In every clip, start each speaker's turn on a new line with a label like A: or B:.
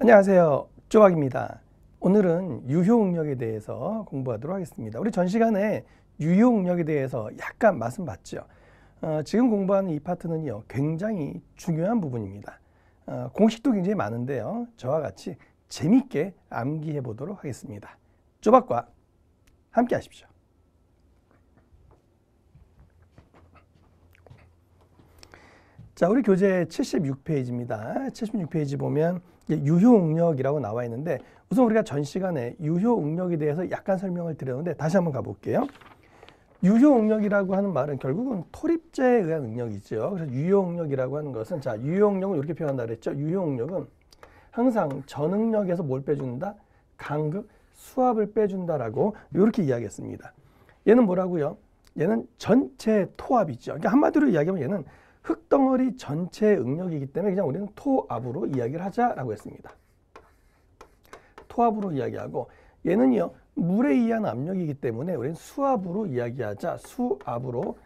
A: 안녕하세요. 쪼박입니다. 오늘은 유효응력에 대해서 공부하도록 하겠습니다. 우리 전 시간에 유효응력에 대해서 약간 맛은 봤죠. 지금 공부하는 이 파트는요, 굉장히 중요한 부분입니다. 공식도 굉장히 많은데요, 저와 같이 재밌게 암기해 보도록 하겠습니다. 쪼박과 함께 하십시오. 자, 우리 교재 76페이지입니다. 76페이지 보면 유효응력이라고 나와 있는데, 우선 우리가 전 시간에 유효응력에 대해서 약간 설명을 드렸는데 다시 한번 가볼게요. 유효응력이라고 하는 말은 결국은 토립제에 의한 응력이죠. 그래서 유효응력이라고 하는 것은, 자, 유효응력은 이렇게 표현한다 그랬죠. 유효응력은 항상 전응력에서 뭘 빼준다? 간극, 수압을 빼준다라고 이렇게 이야기했습니다. 얘는 뭐라고요? 얘는 전체 토압이죠. 그러니까 한마디로 이야기하면 얘는 흙덩어리 전체의 응력이기 때문에 그냥 우리는 토압으로 이야기를 하자라고 했습니다. 토압으로 이야기하고, 얘는요, 물에 의한 압력이기 때문에 우리는 수압으로 이야기하자, 수압으로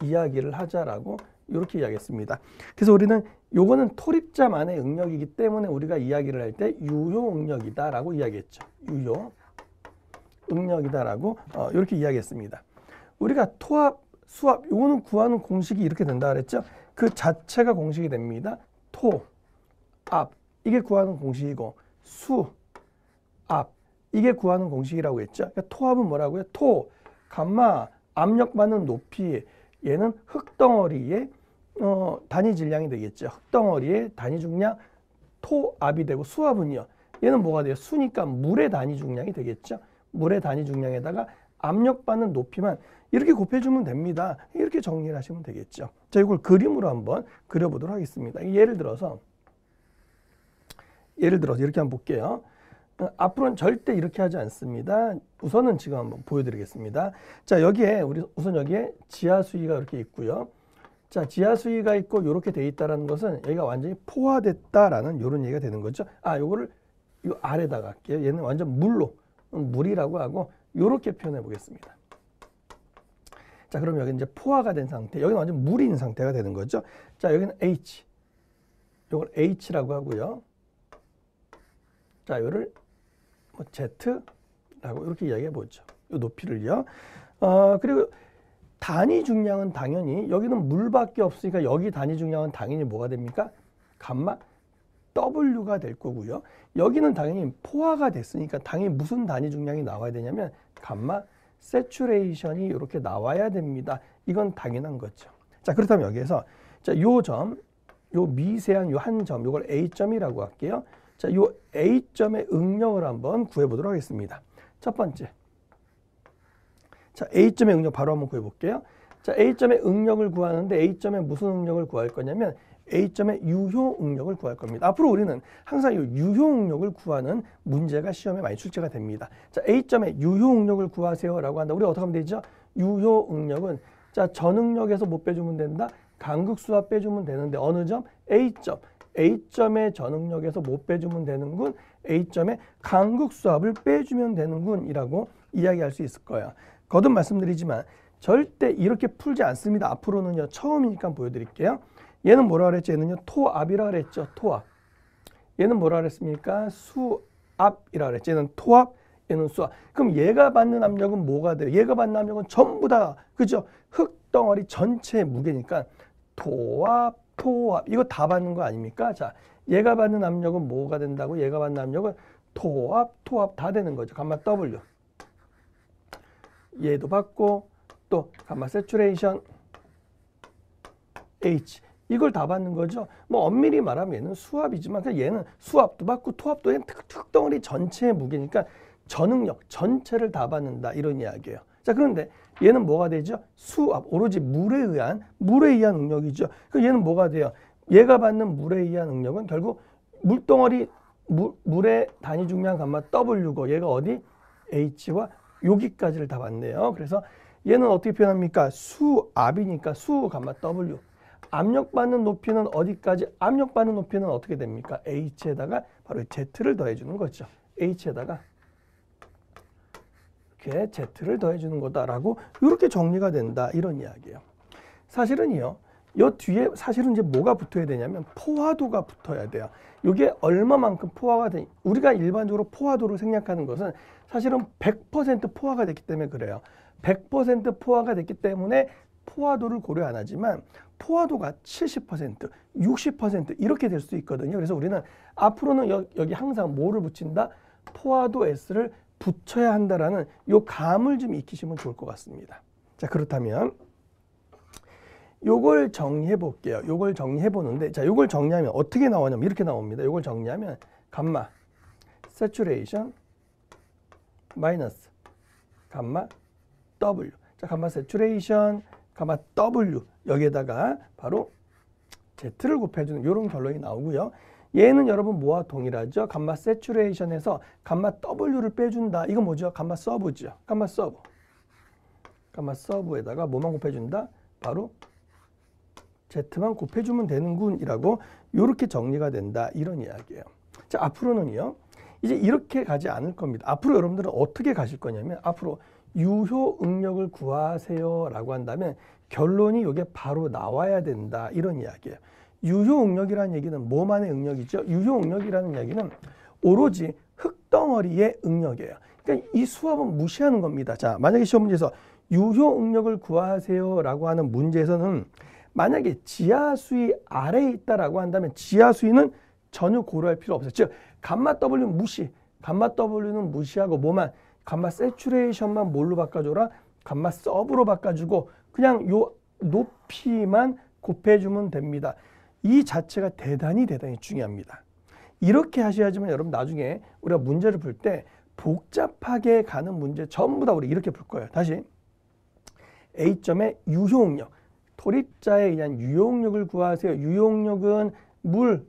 A: 이야기를 하자라고 이렇게 이야기했습니다. 그래서 우리는 요거는 토립자만의 응력이기 때문에 우리가 이야기를 할 때 유효응력이다라고 이야기했죠. 유효응력이다라고 이렇게 이야기했습니다. 우리가 토압, 수압, 요거는 구하는 공식이 이렇게 된다 그랬죠. 그 자체가 공식이 됩니다. 토, 압, 이게 구하는 공식이고, 수, 압, 이게 구하는 공식이라고 했죠. 그러니까 토압은 뭐라고요? 토, 감마, 압력받는 높이, 얘는 흙덩어리의 단위 질량이 되겠죠. 흙덩어리의 단위 중량, 토압이 되고, 수압은요, 얘는 뭐가 돼요? 수니까 물의 단위 중량이 되겠죠. 물의 단위 중량에다가 압력받는 높이만 이렇게 곱해주면 됩니다. 이렇게 정리를 하시면 되겠죠. 자, 이걸 그림으로 한번 그려보도록 하겠습니다. 예를 들어서 이렇게 한번 볼게요. 앞으로는 절대 이렇게 하지 않습니다. 우선은 지금 한번 보여드리겠습니다. 자, 여기에 우선 여기에 지하 수위가 이렇게 있고요. 자, 지하 수위가 있고 이렇게 돼 있다라는 것은 여기가 완전히 포화됐다라는 이런 얘기가 되는 거죠. 요거를 요 아래다가 할게요. 얘는 완전 물이라고 하고 이렇게 표현해 보겠습니다. 자, 그럼 여기 이제 포화가 된 상태, 여기는 완전 물인 상태가 되는 거죠. 자, 여기는 H, 이걸 H라고 하고요. 자, 이거를 뭐 Z라고 이렇게 이야기해 보죠. 이 높이를요. 그리고 단위 중량은 당연히 여기는 물밖에 없으니까 여기 단위 중량은 당연히 뭐가 됩니까? 감마 W가 될 거고요. 여기는 당연히 포화가 됐으니까 당연히 무슨 단위 중량이 나와야 되냐면 감마 세츄레이션이 이렇게 나와야 됩니다. 이건 당연한 거죠. 자, 그렇다면 여기에서 자, 요 점, 요 미세한 요 한 점, 요걸 A점이라고 할게요. 자, 요 A점의 응력을 한번 구해 보도록 하겠습니다. 첫 번째. 자, A점의 응력 바로 한번 구해 볼게요. 자, A점의 응력을 구하는데 A점의 무슨 응력을 구할 거냐면 A점의 유효응력을 구할 겁니다. 앞으로 우리는 항상 이 유효응력을 구하는 문제가 시험에 많이 출제가 됩니다. 자, A점의 유효응력을 구하세요라고 한다. 우리가 어떻게 하면 되죠? 유효응력은 자, 전응력에서 못 빼주면 된다. 간극수압 빼주면 되는데 어느 점? A점. A점의 전응력에서 못 빼주면 되는군. A점의 간극수압을 빼주면 되는군이라고 이야기할 수 있을 거예요. 거듭 말씀드리지만 절대 이렇게 풀지 않습니다. 앞으로는요, 처음이니까 보여드릴게요. 얘는 뭐라 그랬죠? 얘는요, 토압이라 그랬죠. 토압. 얘는 뭐라 그랬습니까? 수압이라 그랬죠. 얘는 토압, 얘는 수압. 그럼 얘가 받는 압력은 뭐가 돼요? 얘가 받는 압력은 전부 다, 그죠? 흙덩어리 전체의 무게니까 토압, 토압. 이거 다 받는 거 아닙니까? 자, 얘가 받는 압력은 뭐가 된다고? 얘가 받는 압력은 토압, 토압 다 되는 거죠. 감마 W. 얘도 받고 또 감마 세츄레이션 H. 이걸 다 받는 거죠. 뭐 엄밀히 말하면 얘는 수압이지만 얘는 수압도 받고 토압도 흙덩어리 전체의 무게니까 전응력 전체를 다 받는다 이런 이야기예요. 자, 그런데 얘는 뭐가 되죠? 수압, 오로지 물에 의한 응력이죠. 그럼 얘는 뭐가 돼요? 얘가 받는 물에 의한 응력은 결국 물덩어리 물의 단위 중량 감마 W고 얘가 어디? H와 여기까지를 다 받네요. 그래서 얘는 어떻게 표현합니까? 수압이니까 수 감마 W. 압력받는 높이는 어디까지? 압력받는 높이는 어떻게 됩니까? H에다가 바로 Z를 더해주는 거죠. H에다가 이렇게 Z를 더해주는 거다라고 이렇게 정리가 된다. 이런 이야기예요. 사실은요, 요 뒤에 사실은 이제 뭐가 붙어야 되냐면 포화도가 붙어야 돼요. 이게 얼마만큼 포화가 돼? 우리가 일반적으로 포화도를 생략하는 것은 사실은 100% 포화가 됐기 때문에 그래요. 100% 포화가 됐기 때문에 포화도를 고려 안 하지만 포화도가 70%, 60% 이렇게 될 수 있거든요. 그래서 우리는 앞으로는 여기 항상 뭐를 붙인다? 포화도 S를 붙여야 한다라는 요 감을 좀 익히시면 좋을 것 같습니다. 자, 그렇다면 요걸 정리해 볼게요. 요걸 정리해 보는데, 자, 요걸 정리하면 어떻게 나오냐면 이렇게 나옵니다. 요걸 정리하면 감마 세츄레이션 마이너스 감마 W. 자, 감마 세츄레이션 감마 W 여기에다가 바로 Z를 곱해주는 이런 결론이 나오고요. 얘는 여러분 뭐와 동일하죠? 감마 세츄레이션에서 감마 W를 빼준다. 이건 뭐죠? 감마 서브죠. 감마 서브. 감마 서브에다가 뭐만 곱해준다? 바로 Z만 곱해주면 되는군이라고 이렇게 정리가 된다. 이런 이야기예요. 자, 앞으로는요. 이제 이렇게 가지 않을 겁니다. 앞으로 여러분들은 어떻게 가실 거냐면 앞으로 유효 응력을 구하세요라고 한다면 결론이 이게 바로 나와야 된다. 이런 이야기예요. 유효 응력이라는 얘기는 뭐만의 응력이죠? 유효 응력이라는 이야기는 오로지 흙덩어리의 응력이에요. 그러니까 이 수압은 무시하는 겁니다. 자, 만약에 시험 문제에서 유효 응력을 구하세요라고 하는 문제에서는 만약에 지하수위 아래에 있다라고 한다면 지하수위는 전혀 고려할 필요 없어요. 즉 감마 W는 무시, 감마 W는 무시하고 뭐만 감마 세츄레이션만 뭘로 바꿔줘라? 감마 서브로 바꿔주고 그냥 요 높이만 곱해주면 됩니다. 이 자체가 대단히 중요합니다. 이렇게 하셔야지만 여러분 나중에 우리가 문제를 풀 때 복잡하게 가는 문제 전부 다 우리 이렇게 풀 거예요. 다시 A점의 유효응력, 토립자에 의한 유효응력을 구하세요. 유효응력은 물은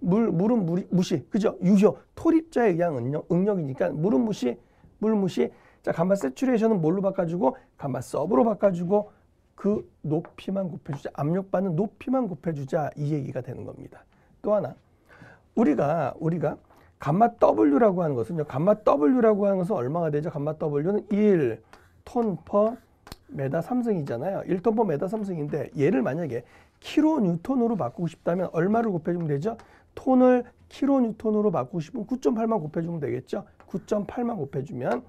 A: 무시, 그죠? 유효, 토립자에 의한 응력이니까 물은 무시, 물 무시. 자, 감마 세츄레이션은 뭘로 바꿔주고 감마 서브로 바꿔주고 그 높이만 곱해주자. 압력받는 높이만 곱해주자. 이 얘기가 되는 겁니다. 또 하나, 우리가 감마 W라고 하는 것은요. 감마 W라고 하는 것은 얼마가 되죠? 감마 W는 1톤 퍼 메다 3승이잖아요. 1톤 퍼 메다 3승인데 얘를 만약에 킬로뉴턴으로 바꾸고 싶다면 얼마를 곱해주면 되죠? 톤을 킬로뉴턴으로 바꾸고 싶으면 9.8만 곱해주면 되겠죠? 9.8만 곱해주면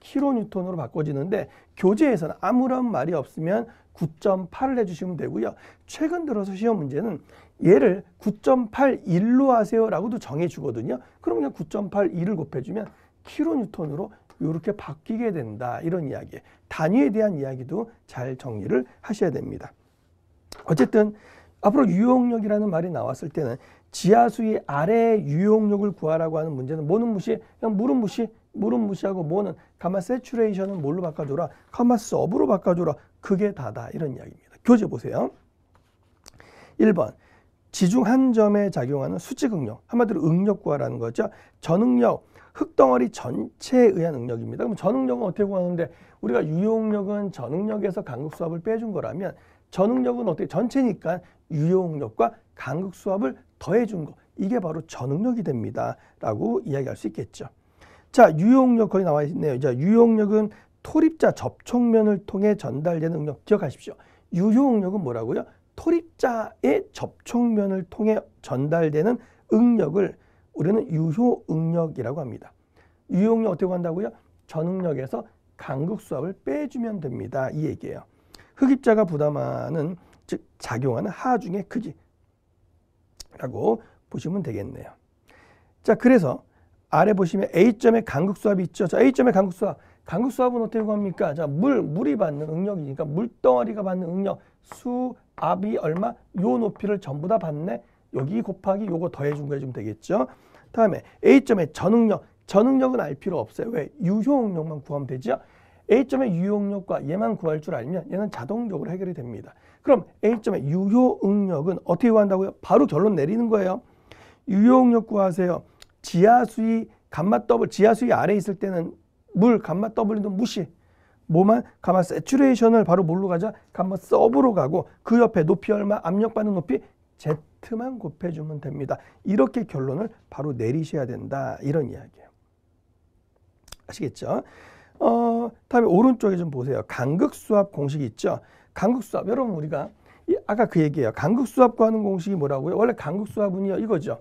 A: 킬로뉴턴으로 바꿔지는데 교재에서는 아무런 말이 없으면 9.8을 해주시면 되고요. 최근 들어서 시험 문제는 얘를 9.81로 하세요라고도 정해주거든요. 그럼 그냥 9.81을 곱해주면 킬로뉴턴으로 이렇게 바뀌게 된다. 이런 이야기예요. 단위에 대한 이야기도 잘 정리를 하셔야 됩니다. 어쨌든 앞으로 유효응력이라는 말이 나왔을 때는 지하수위 아래 유효응력을 구하라고 하는 문제는 뭐는 무시? 그냥 물은 무시하고 뭐는 감마 세츄레이션은 뭘로 바꿔줘라? 감마 서브로 바꿔줘라. 그게 다다. 이런 이야기입니다. 교재 보세요. 1번 지중 한 점에 작용하는 수직응력. 한마디로 응력 구하라는 거죠. 전응력, 흙덩어리 전체에 의한 응력입니다. 그럼 전응력은 어떻게 구하는데 우리가 유효응력은 전응력에서 간극수압을 빼준 거라면 전응력은 어떻게 전체니까 유효응력과 간극수압을 더해준 거. 이게 바로 전응력이 됩니다. 라고 이야기할 수 있겠죠. 자, 유효응력 거기 나와 있네요. 자, 유효응력은 토립자 접촉면을 통해 전달되는 응력. 기억하십시오. 유효응력은 뭐라고요? 토립자의 접촉면을 통해 전달되는 응력을 우리는 유효응력이라고 합니다. 유효응력 어떻게 한다고요? 전응력에서 간극수압을 빼주면 됩니다. 이 얘기예요. 흡입자가 부담하는, 즉 작용하는 하중의 크기라고 보시면 되겠네요. 자, 그래서 아래 보시면 A점의 간극수압이 있죠. 자, A점의 간극수압. 간극수압은 어떻게 구합니까? 자, 물이 받는 응력이니까 물덩어리가 받는 응력, 수압이 얼마? 요 높이를 전부 다 받네. 여기 곱하기 요거 더해준 거 해주면 되겠죠. 다음에 A점의 전응력. 전응력은 알 필요 없어요. 왜? 유효응력만 구하면 되죠. A점의 유효응력과 얘만 구할 줄 알면 얘는 자동적으로 해결이 됩니다. 그럼 A점의 유효응력은 어떻게 구한다고요? 바로 결론 내리는 거예요. 유효응력 구하세요. 지하수위 감마 더블, 지하수위 아래에 있을 때는 물 감마 W는 무시. 뭐만? 감마 세츄레이션을 바로 뭘로 가자? 감마 서브로 가고 그 옆에 높이 얼마? 압력받는 높이 Z만 곱해주면 됩니다. 이렇게 결론을 바로 내리셔야 된다. 이런 이야기예요. 아시겠죠? 다음에 오른쪽에 좀 보세요. 간극수압 공식이 있죠. 간극수압. 여러분 우리가 아까 그 얘기예요. 간극수압 구하는 공식이 뭐라고요? 원래 간극수압은요 이거죠.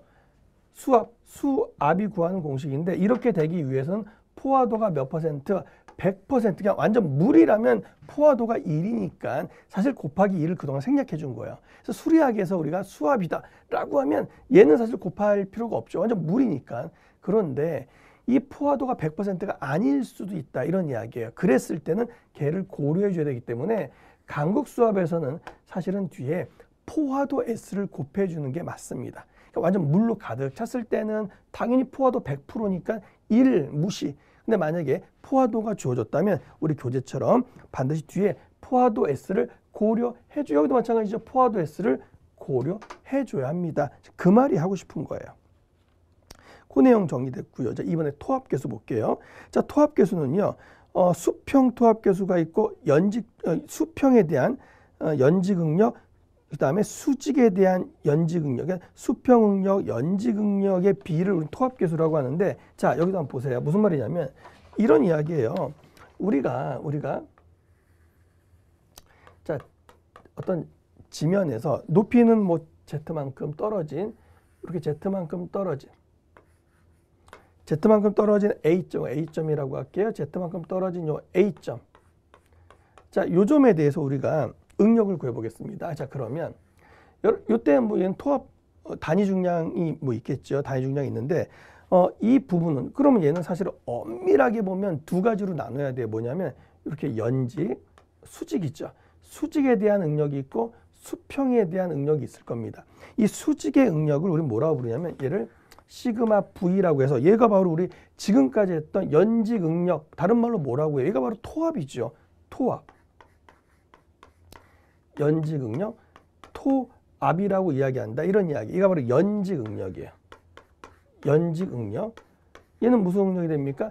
A: 수압이 구하는 공식인데 이렇게 되기 위해서는 포화도가 몇 퍼센트? 100%. 그냥 완전 물이라면 포화도가 1이니까 사실 곱하기 1을 그동안 생략해 준 거예요. 그래서 수리학에서 우리가 수압이다 라고 하면 얘는 사실 곱할 필요가 없죠. 완전 물이니까. 그런데 이 포화도가 100%가 아닐 수도 있다 이런 이야기예요. 그랬을 때는 걔를 고려해 줘야 되기 때문에 간극수압에서는 사실은 뒤에 포화도 S를 곱해 주는 게 맞습니다. 그러니까 완전 물로 가득 찼을 때는 당연히 포화도 100%니까 1 무시. 근데 만약에 포화도가 주어졌다면 우리 교재처럼 반드시 뒤에 포화도 S를 고려해 줘요. 여기도 마찬가지죠. 포화도 S를 고려해 줘야 합니다. 그 말이 하고 싶은 거예요. 그 내용 정리됐고요. 자, 이번에 토합계수 볼게요. 자, 토합계수는요. 수평 토합계수가 있고 수평에 대한 연지응력, 그 다음에 수직에 대한 연지응력, 그러니까 수평응력, 연지응력의 비를 우리 토합계수라고 하는데, 자 여기도 한번 보세요. 무슨 말이냐면 이런 이야기예요. 우리가 자 어떤 지면에서 높이는 뭐 z만큼 떨어진 이렇게 z만큼 떨어진 A점이라고 할게요. z만큼 떨어진 요 A점. 자, 요 점에 대해서 우리가 응력을 구해보겠습니다. 자, 그러면 요때 뭐 얘는 토합 단위 중량이 뭐 있겠죠. 단위 중량이 있는데 이 부분은 그러면 얘는 사실 엄밀하게 보면 두 가지로 나눠야 돼요. 뭐냐면 이렇게 연직, 수직이죠. 수직에 대한 응력이 있고 수평에 대한 응력이 있을 겁니다. 이 수직의 응력을 우리 뭐라고 부르냐면 얘를 시그마 V라고 해서 얘가 바로 우리 지금까지 했던 연직 응력, 다른 말로 뭐라고 해요? 얘가 바로 토합이죠. 토합. 연직 응력, 토압이라고 이야기한다. 이런 이야기. 얘가 바로 연직 응력이에요. 연직 응력. 얘는 무슨 응력이 됩니까?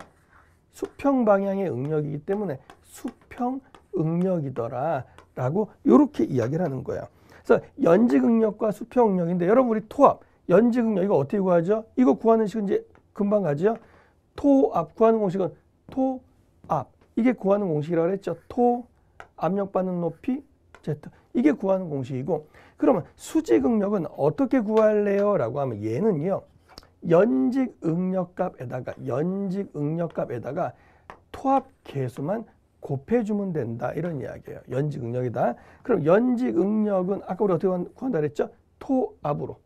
A: 수평 방향의 응력이기 때문에 수평 응력이더라 라고 이렇게 이야기를 하는 거예요. 그래서 연직 응력과 수평 응력인데 여러분 우리 토합, 연직 응력 이거 어떻게 구하죠? 이거 구하는 식은 이제 금방 가죠. 토압 구하는 공식은 토압. 이게 구하는 공식이라고 했죠. 토 압력받는 높이 Z. 이게 구하는 공식이고, 그러면 수직 응력은 어떻게 구할래요? 라고 하면 얘는요. 연직 응력값에다가 토합 계수만 곱해주면 된다. 이런 이야기예요. 연직 응력이다. 그럼 연직 응력은 아까 우리 어떻게 구한다 그랬죠? 토압으로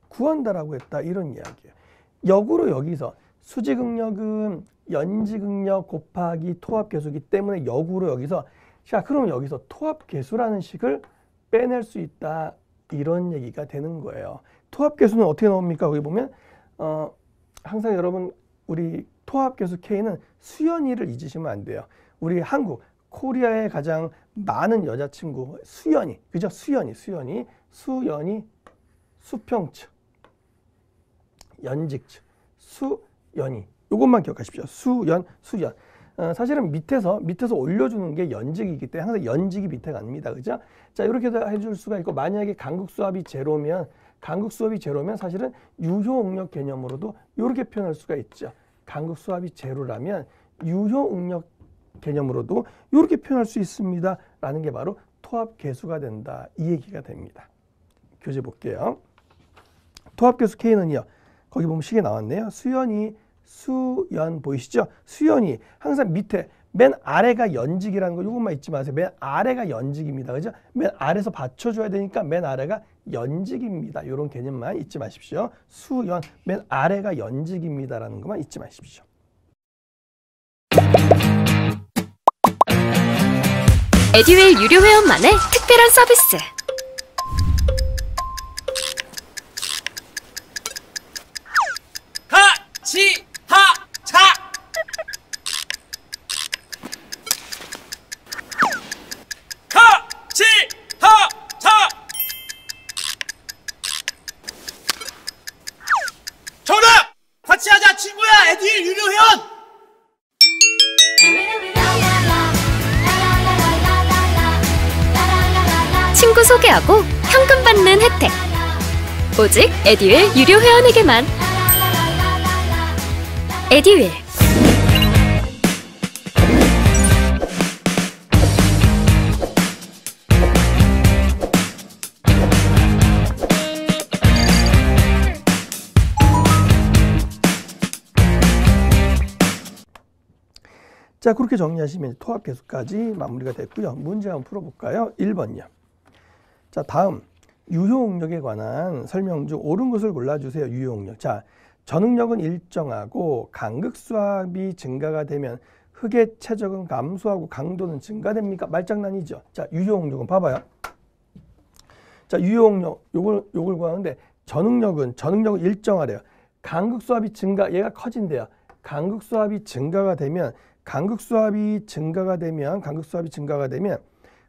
A: 구한다라고 했다. 이런 이야기예요. 역으로 여기서 수직 응력은 연직 응력 곱하기 토합 계수이기 때문에 역으로 여기서 자, 그럼 여기서 토합 계수라는 식을 빼낼 수 있다. 이런 얘기가 되는 거예요. 토합 계수는 어떻게 나옵니까? 거기 보면 항상 여러분 우리 토합 계수 K는 수연이를 잊으시면 안 돼요. 우리 한국 코리아의 가장 많은 여자친구 수연이, 그죠? 수연이 수평측, 연직측, 수연이. 이것만 기억하십시오. 수연. 사실은 밑에서 올려주는 게 연직이기 때문에 항상 연직이 밑에 갑니다. 그죠? 자, 이렇게도 해줄 수가 있고, 만약에 간극수압이 제로면 사실은 유효응력 개념으로도 이렇게 표현할 수가 있죠. 간극수압이 제로라면 유효응력 개념으로도 이렇게 표현할 수 있습니다. 라는 게 바로 토합 계수가 된다. 이 얘기가 됩니다. 교재 볼게요. 토합 계수 K는요. 거기 보면 식에 나왔네요. 수연 보이시죠? 수연이 항상 밑에 맨 아래가 연직이라는 거 이것만 잊지 마세요. 맨 아래가 연직입니다. 그죠? 맨 아래에서 받쳐줘야 되니까 맨 아래가 연직입니다. 이런 개념만 잊지 마십시오. 수연, 맨 아래가 연직입니다라는 것만 잊지 마십시오.
B: 에듀윌 유료 회원만의 특별한 서비스.
C: 정답! 같이 하자 친구야! 에듀윌 유료 회원!
B: 친구 소개하고 현금 받는 혜택. 오직 에듀윌 유료 회원에게만. 에듀윌.
A: 자, 그렇게 정리하시면 토합 계수까지 마무리가 됐고요. 문제 한번 풀어볼까요? 1번요. 자, 다음 유효응력에 관한 설명 중 옳은 것을 골라주세요. 유효응력. 자, 전응력은 일정하고 간극수압이 증가가 되면 흙의 최적은 감소하고 강도는 증가됩니까? 말장난이죠. 자, 유효응력은 봐봐요. 자, 유효응력 요걸 구하는데 전응력은 일정하래요. 간극수압이 얘가 커진대요. 간극수압이 증가가 되면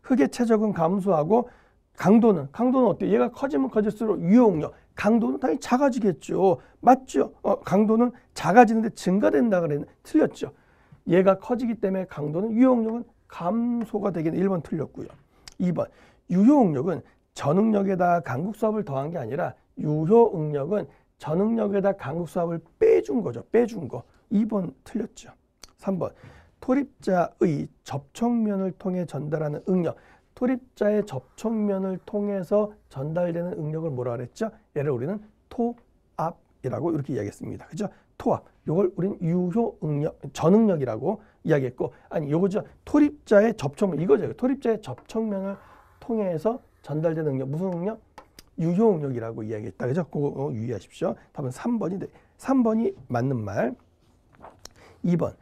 A: 흙의 최적은 감소하고 강도는 어때요? 얘가 커지면 커질수록 유효응력, 강도는 당연히 작아지겠죠. 맞죠? 강도는 작아지는데 증가된다 그랬는데 틀렸죠. 얘가 커지기 때문에 강도는 유효응력은 감소가 되겠네. 1번 틀렸고요. 2번 유효응력은 전응력에다 간극수압을 더한 게 아니라 유효응력은 전응력에다 간극수압을 빼준 거죠. 빼준 거. 2번 틀렸죠. 3번 토립자의 접촉면을 통해 전달하는 응력. 토립자의 접촉면을 통해서 전달되는 응력을 뭐라 그랬죠? 얘를 우리는 토압이라고 이렇게 이야기했습니다. 그죠? 토압. 요걸 우리는 유효응력, 전응력이라고 이야기했고, 아니 요거죠. 토립자의 접촉면, 이거죠. 토립자의 접촉면을 통해서 전달되는 응력. 무슨 응력? 유효응력이라고 이야기했다. 그죠? 그거 유의하십시오. 답은 3번이 맞는 말. 2번.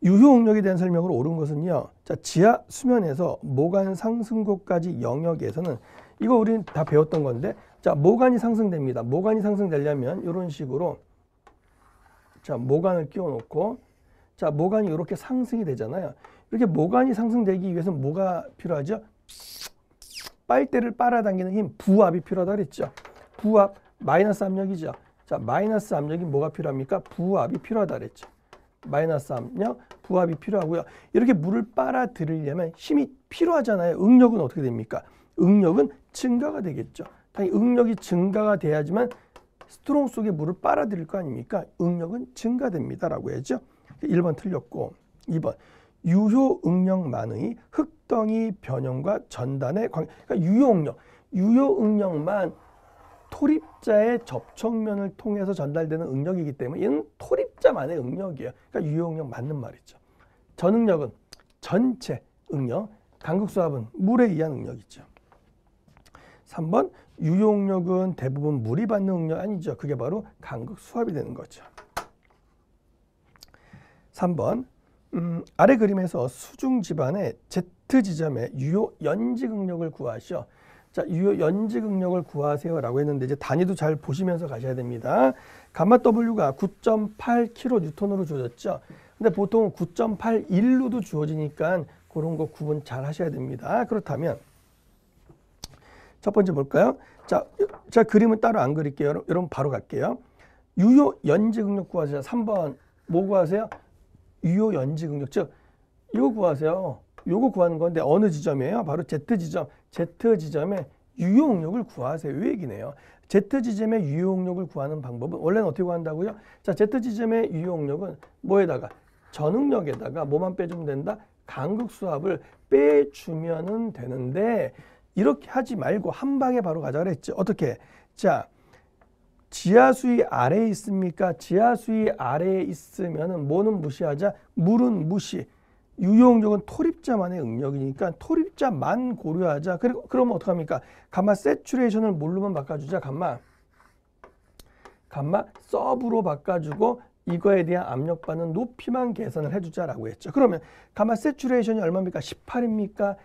A: 유효응력에 대한 설명으로 옳은 것은요. 자, 지하 수면에서 모간 상승고까지 영역에서는 이거 우리는 다 배웠던 건데, 자, 모간이 상승됩니다. 모간이 상승되려면 이런 식으로 자, 모간을 끼워 놓고 자, 모간이 이렇게 상승이 되잖아요. 이렇게 모간이 상승되기 위해서는 뭐가 필요하죠? 빨대를 빨아당기는 힘, 부압이 필요하다 그랬죠. 부압, 마이너스 압력이죠. 자, 마이너스 압력이 뭐가 필요합니까? 부압이 필요하다 그랬죠. 마이너스 압력, 부압이 필요하고요. 이렇게 물을 빨아들이려면 힘이 필요하잖아요. 응력은 어떻게 됩니까? 응력은 증가가 되겠죠. 당연히 응력이 증가가 돼야지만 스트롱 속에 물을 빨아들일 거 아닙니까? 응력은 증가됩니다라고 해야죠. 1번 틀렸고 2번 유효응력만의 흙덩이 변형과 전단의 관계. 그러니까 유효응력만 토립자의 접촉면을 통해서 전달되는 응력이기 때문에 얘는 토립자만의 응력이에요. 그러니까 유효응력 맞는 말이죠. 전응력은 전체 응력, 간극수압은 물에 의한 응력이죠. 3번 유효응력은 대부분 물이 받는 응력 아니죠. 그게 바로 간극수압이 되는 거죠. 3번 아래 그림에서 수중 지반의 Z지점의 유효 연직 응력을 구하시오. 자, 유효 연직 응력을 구하세요라고 했는데 이제 단위도 잘 보시면서 가셔야 됩니다. 감마 W가 9.8kN으로 주어졌죠. 근데 보통 9.81로도 주어지니까 그런 거 구분 잘 하셔야 됩니다. 그렇다면 첫 번째 볼까요? 자, 그림은 따로 안 그릴게요. 여러분 바로 갈게요. 유효 연직 응력 구하세요. 3번 뭐 구하세요? 유효 연직 응력, 즉 이거 구하세요. 요거 구하는 건데 어느 지점이에요? 바로 Z지점. Z지점의 유효응력을 구하세요. 이 얘기네요. Z지점의 유효응력을 구하는 방법은 원래는 어떻게 구한다고요? 자, Z지점의 유효응력은 뭐에다가? 전응력에다가 뭐만 빼주면 된다? 간극수압을 빼주면은 되는데 이렇게 하지 말고 한 방에 바로 가자 그랬죠. 어떻게? 자, 지하수위 아래에 있습니까? 지하수위 아래에 있으면은 뭐는 무시하자? 물은 무시. 유효응력은 토립자만의 응력이니까 토립자만 고려하자. 그리고 그러면 어떡합니까? 감마 세츄레이션을 뭘로만 바꿔주자. 감마 서브로 바꿔주고 이거에 대한 압력받는 높이만 계산을 해주자라고 했죠. 그러면 감마 세츄레이션이 얼마입니까? 18입니까?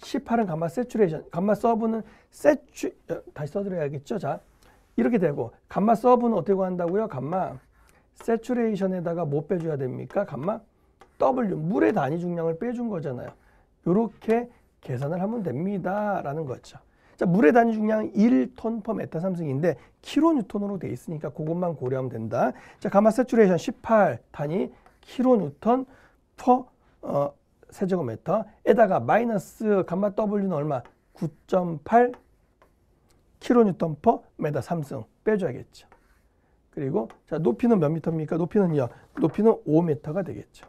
A: 18은 감마 세츄레이션. 감마 서브는 다시 써드려야겠죠. 자, 이렇게 되고 감마 서브는 어떻게 구한다고요? 감마 세츄레이션에다가 뭐 빼줘야 됩니까? 감마 W, 물의 단위 중량을 빼준 거잖아요. 이렇게 계산을 하면 됩니다. 라는 거죠. 자, 물의 단위 중량은 1톤 per 메타 3승인데 킬로뉴턴으로 돼 있으니까 그것만 고려하면 된다. 자, 감마 세츄레이션 18 단위 킬로뉴턴 per 세제곱미터에다가 마이너스 감마 W는 얼마? 9.8 킬로뉴턴 per 메타 3승 빼줘야겠죠. 그리고 자, 높이는 몇 미터입니까? 높이는 5m가 되겠죠.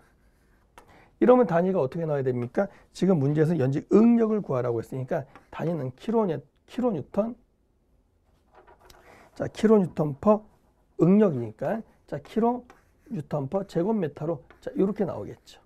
A: 이러면 단위가 어떻게 나와야 됩니까? 지금 문제에서 연직 응력을 구하라고 했으니까 단위는 킬로뉴턴. 자, 킬로뉴턴 퍼 응력이니까 자, 킬로뉴턴 뉴턴/. 제곱미터로 자 이렇게 나오겠죠.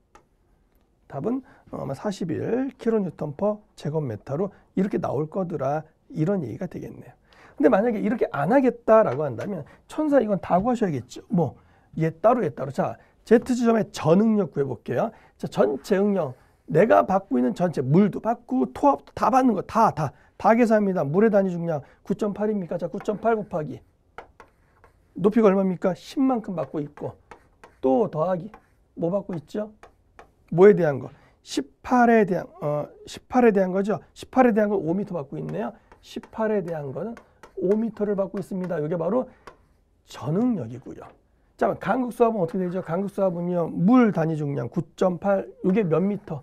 A: 답은 아마 41 킬로뉴턴/. 제곱미터로 이렇게 나올 거더라 이런 얘기가 되겠네요. 근데 만약에 이렇게 안 하겠다라고 한다면 천사 이건 다 구하셔야겠죠. 뭐 얘 따로 얘 따로. 자 Z지점의 전응력 구해볼게요. 자 전체 응력 내가 받고 있는 전체 물도 받고 토합도 다 받는 거 다 계산합니다. 물의 단위 중량 9.8입니까? 자 9.8 곱하기 높이가 얼마입니까? 10만큼 받고 있고 또 더하기 뭐 받고 있죠? 뭐에 대한 거? 18에 대한 거죠. 18에 대한 건 5m 받고 있네요. 18에 대한 거는 5m를 받고 있습니다. 이게 바로 전응력이고요. 자, 간극수압은 어떻게 되죠? 간극수압은요. 물 단위 중량 9.8 이게 몇 미터?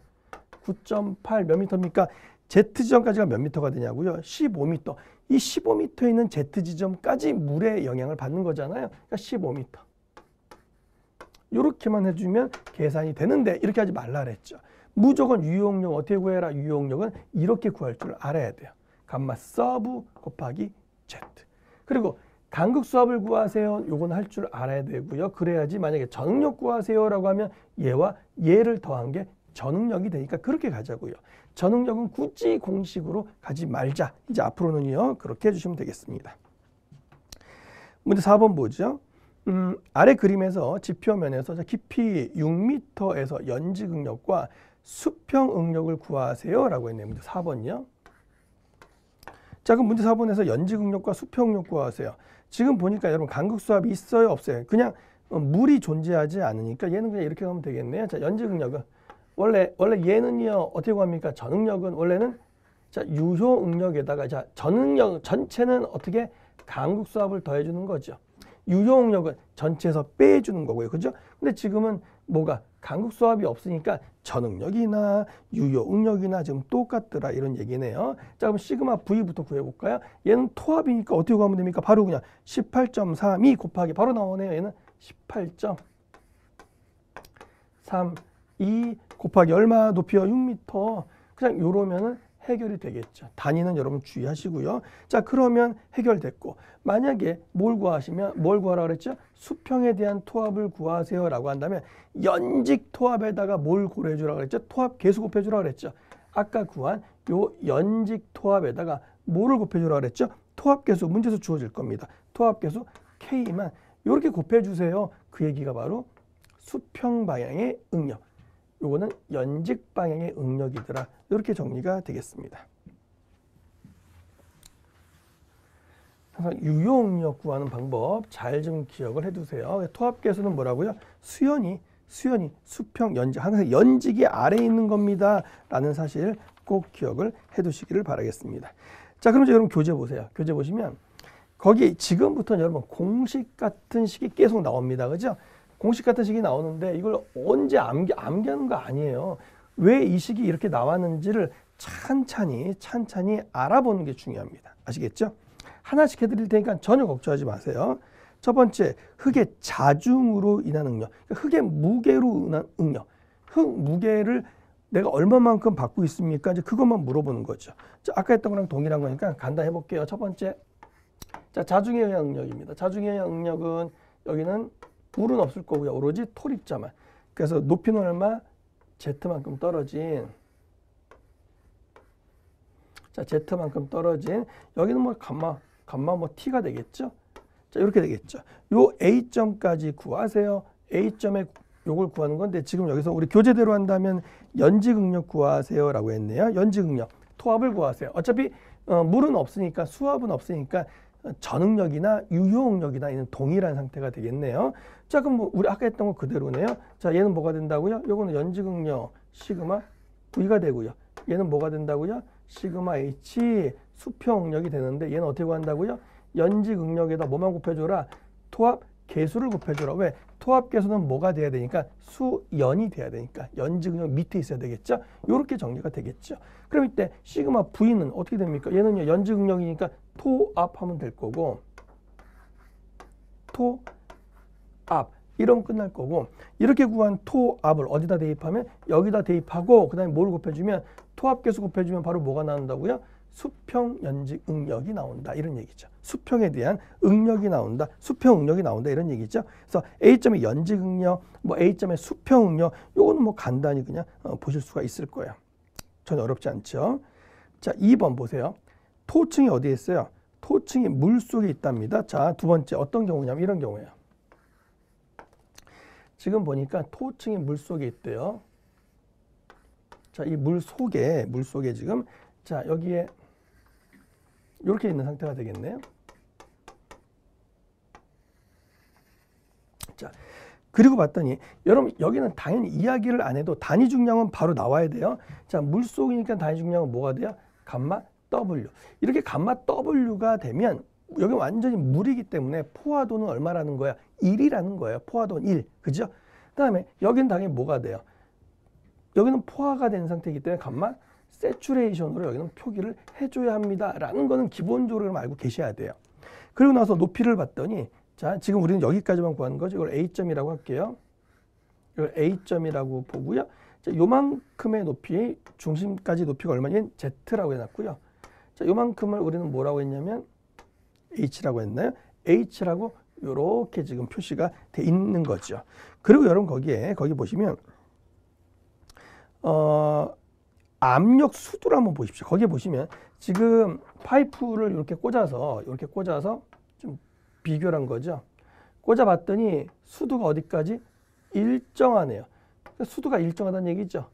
A: 9.8 몇 미터입니까? Z지점까지가 몇 미터가 되냐고요? 15m. 이 15m에 있는 Z지점까지 물의 영향을 받는 거잖아요. 그러니까 15m. 이렇게만 해주면 계산이 되는데 이렇게 하지 말라 그랬죠. 무조건 유효응력 어떻게 구해라? 유효응력은 이렇게 구할 줄 알아야 돼요. 감마 서브 곱하기 Z. 그리고 간극수압을 구하세요. 요건 할 줄 알아야 되고요. 그래야지 만약에 전응력 구하세요라고 하면 얘와 얘를 더한 게 전응력이 되니까 그렇게 가자고요. 전응력은 굳이 공식으로 가지 말자. 이제 앞으로는요. 그렇게 해주시면 되겠습니다. 문제 4번 보죠. 아래 그림에서 지표면에서 깊이 6m에서 연직응력과 수평응력을 구하세요라고 했네요. 문제 4번이요. 자, 그럼 문제 4번에서 연직응력과 수평응력 구하세요. 지금 보니까 여러분 간극수압이 있어요, 없어요? 그냥 물이 존재하지 않으니까 얘는 그냥 이렇게 가면 되겠네요. 자, 연직응력은 원래 얘는요 어떻게 구합니까? 전응력은 원래는 자 유효응력에다가 자 전응력 전체는 어떻게 간극수압을 더해주는 거죠. 유효응력은 전체에서 빼주는 거고요, 그죠? 근데 지금은 뭐가 간극수압이 없으니까 전응력이나 유효응력이나 지금 똑같더라 이런 얘기네요. 자, 그럼 시그마 V부터 구해볼까요? 얘는 토합이니까 어떻게 구하면 됩니까? 바로 그냥 18.32 곱하기 바로 나오네요. 얘는 18.32 곱하기 얼마? 높이요 6m. 그냥 요러면은 해결이 되겠죠. 단위는 여러분 주의하시고요. 자, 그러면 해결됐고 만약에 뭘 구하라 그랬죠? 수평에 대한 토합을 구하세요라고 한다면 연직 토합에다가 뭘 고려해주라 그랬죠? 토합 계수 곱해주라 그랬죠. 아까 구한 요 연직 토합에다가 뭐를 곱해주라 그랬죠? 토합 계수 문제에서 주어질 겁니다. 토합 계수 K만 이렇게 곱해주세요. 그 얘기가 바로 수평 방향의 응력. 요거는 연직 방향의 응력이더라. 이렇게 정리가 되겠습니다. 항상 유효응력 구하는 방법 잘 좀 기억을 해두세요. 토합계수는 뭐라고요? 수연이, 수평, 연직. 항상 연직이 아래에 있는 겁니다. 라는 사실 꼭 기억을 해두시기를 바라겠습니다. 자, 그럼 이제 여러분 교재 보세요. 교재 보시면 거기 지금부터 여러분 공식 같은 식이 계속 나옵니다. 그죠? 공식 같은 식이 나오는데 이걸 언제 암기하는 거 아니에요. 왜 이 식이 이렇게 나왔는지를 찬찬히 알아보는 게 중요합니다. 아시겠죠? 하나씩 해드릴 테니까 전혀 걱정하지 마세요. 첫 번째, 흙의 자중으로 인한 응력. 그러니까 흙의 무게로 인한 응력. 흙 무게를 내가 얼마만큼 받고 있습니까? 이제 그것만 물어보는 거죠. 자, 아까 했던 거랑 동일한 거니까 간단히 해볼게요. 첫 번째, 자, 자중에 의한 응력입니다. 자중에 의한 응력은 여기는 물은 없을 거고요. 오로지 토립자만. 그래서 높이는 얼마? Z만큼 떨어진. 자, Z만큼 떨어진. 여기는 뭐 감마 뭐 T가 되겠죠? 자, 이렇게 되겠죠. 요 A점까지 구하세요. A점에 요걸 구하는 건데 지금 여기서 우리 교재대로 한다면 연직응력 구하세요라고 했네요. 연직응력. 토합을 구하세요. 어차피 물은 없으니까 수압은 없으니까 전응력이나 유효응력이나 이는 동일한 상태가 되겠네요. 자, 그럼 뭐 우리 아까 했던 거 그대로네요. 자, 얘는 뭐가 된다고요? 요거는 연직응력 시그마 V가 되고요. 얘는 뭐가 된다고요? 시그마 H 수평응력이 되는데 얘는 어떻게 구한다고요? 연직응력에다 뭐만 곱해줘라? 토합 계수를 곱해줘라. 왜? 토합 계수는 뭐가 돼야 되니까? 수연이 돼야 되니까. 연직응력 밑에 있어야 되겠죠? 요렇게 정리가 되겠죠. 그럼 이때 시그마 V는 어떻게 됩니까? 얘는요 연직응력이니까 토압하면 될 거고 토압 이러면 끝날 거고 이렇게 구한 토압을 어디다 대입하면 여기다 대입하고 그 다음에 뭘 곱해주면 토합 계수 곱해주면 바로 뭐가 나온다고요? 수평 연직 응력이 나온다 이런 얘기죠. 수평에 대한 응력이 나온다, 수평 응력이 나온다 이런 얘기죠. 그래서 A점의 연직 응력, 뭐 A점의 수평 응력, 요거는 뭐 간단히 그냥 보실 수가 있을 거예요. 전혀 어렵지 않죠. 자, 2번 보세요. 토층이 어디에 있어요? 토층이 물 속에 있답니다. 자, 두 번째 어떤 경우냐면 이런 경우예요. 지금 보니까 토층이 물 속에 있대요. 자, 이 물 속에 지금 자, 여기에 이렇게 있는 상태가 되겠네요. 자, 그리고 봤더니 여러분 여기는 당연히 이야기를 안 해도 단위 중량은 바로 나와야 돼요. 자, 물 속이니까 단위 중량은 뭐가 돼요? 감마 W. 이렇게 감마 W가 되면 여기 완전히 물이기 때문에 포화도는 얼마라는 거야? 1이라는 거예요. 포화도는 1. 그죠? 그다음에 여기는 당연히 뭐가 돼요? 여기는 포화가 된 상태이기 때문에 감마 세츄레이션으로 여기는 표기를 해줘야 합니다라는 거는 기본적으로 알고 계셔야 돼요. 그리고 나서 높이를 봤더니 자, 지금 우리는 여기까지만 구하는 거죠. 이걸 A점이라고 할게요. 이걸 A점이라고 보고요. 자, 요만큼의 높이, 중심까지 높이가 얼마냐면 Z라고 해놨고요. 자, 요만큼을 우리는 뭐라고 했냐면 H라고 했나요? H라고 요렇게 지금 표시가 돼 있는 거죠. 그리고 여러분 거기 보시면 압력 수도를 한번 보십시오. 거기에 보시면 지금 파이프를 이렇게 꽂아서 좀 비교를 한 거죠. 꽂아봤더니 수도가 어디까지? 일정하네요. 그러니까 수도가 일정하다는 얘기죠.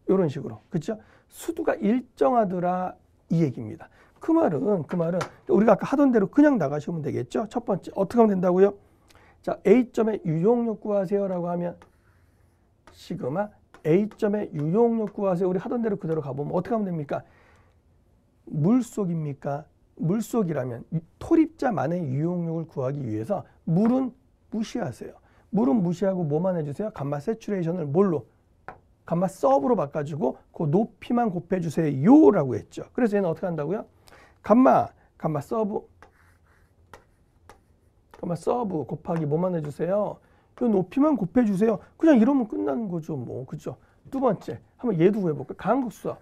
A: 이런 식으로. 그렇죠? 수도가 일정하더라 이 얘기입니다. 그 말은 우리가 아까 하던 대로 그냥 나가시면 되겠죠. 첫 번째 어떻게 하면 된다고요? 자, A점의 유용력 구하세요라고 하면 시그마 A점의 유용력 구하세요. 우리 하던 대로 그대로 가보면 어떻게 하면 됩니까? 물속입니까? 물속이라면 토립자만의 유용력을 구하기 위해서 물은 무시하세요. 물은 무시하고 뭐만 해주세요? 감마 세츄레이션을 뭘로? 감마 서브로 바꿔주고 그 높이만 곱해주세요 라고 했죠. 그래서 얘는 어떻게 한다고요? 감마 서브 곱하기 뭐만 해주세요? 이 높이만 곱해주세요. 그냥 이러면 끝나는 거죠. 뭐 그죠? 두 번째 한번 얘도 구해볼까요? 강극수압.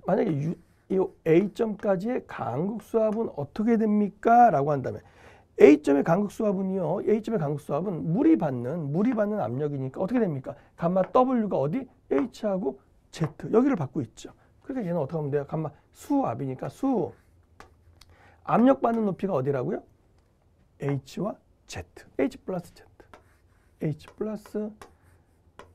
A: 만약에 이 A점까지의 강극수압은 어떻게 됩니까? 라고 한다면 A점의 강극수압은요. A점의 강극수압은 물이 받는 압력이니까 어떻게 됩니까? 감마 W가 어디? H하고 Z 여기를 받고 있죠. 그러니까 얘는 어떻게 하면 돼요? 감마 수압이니까 수 압력 받는 높이가 어디라고요? H와 Z H 플러스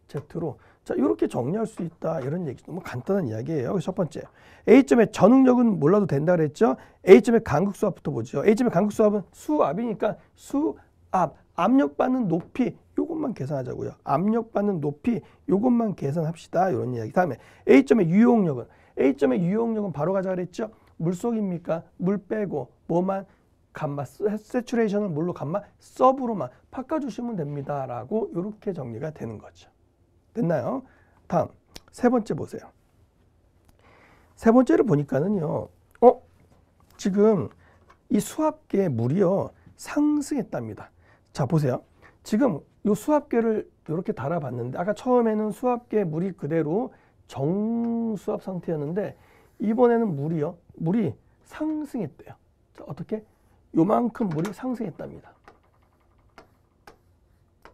A: Z로 자 이렇게 정리할 수 있다 이런 얘기 너무 간단한 이야기예요. 첫 번째 A점의 전응력은 몰라도 된다 그랬죠. A점의 간극수압부터 보죠. A점의 간극수압은 수압이니까 수압 압력받는 높이 요것만 계산하자고요. 압력받는 높이 요것만 계산합시다. 이런 이야기. 다음에 A점의 유용력은 바로 가자 그랬죠. 물속입니까? 물 빼고 뭐만 감마 세츄레이션을 뭘로 감마 서브로만 바꿔주시면 됩니다. 라고 이렇게 정리가 되는 거죠. 됐나요? 다음 세 번째 보세요. 세 번째를 보니까는요. 지금 이 수압계의 물이요. 상승했답니다. 자 보세요. 지금 이 수압계를 이렇게 달아봤는데 아까 처음에는 수압계 물이 그대로 정수압 상태였는데 이번에는 물이 상승했대요. 자, 어떻게? 요만큼 물이 상승했답니다.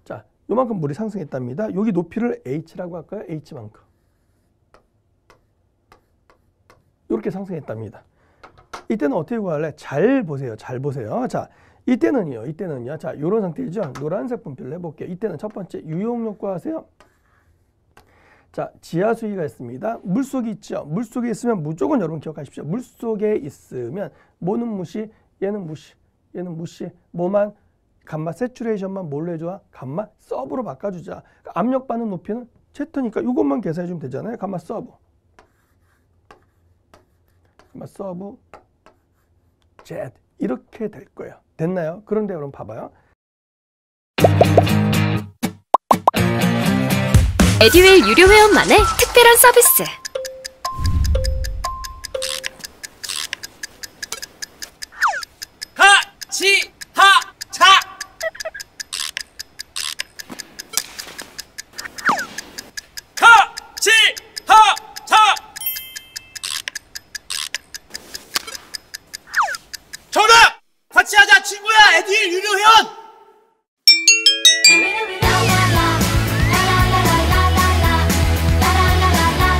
A: 자, 요만큼 물이 상승했답니다. 여기 높이를 H라고 할까요? H만큼. 이렇게 상승했답니다. 이때는 어떻게 구할래? 잘 보세요. 자, 이때는요. 자, 요런 상태죠. 노란색 분필로 해볼게요. 이때는 첫 번째 유용력 구하세요. 자, 지하수위가 있습니다. 물속에 있죠. 물속에 있으면 무조건 여러분 기억하십시오. 물속에 있으면 뭐는 무시, 얘는 무시. 뭐만 감마 세츄레이션만 뭘로 해줘? 감마 서브로 바꿔주자. 그러니까 압력 받는 높이는 Z니까 이것만 계산해 주면 되잖아요. 감마 서브 Z 이렇게 될 거예요. 됐나요? 그런데 여러분 봐봐요.
B: 에듀윌 유료 회원만의 특별한 서비스.
C: 같이 하자. 같이 하자. 에듀윌 유료회원!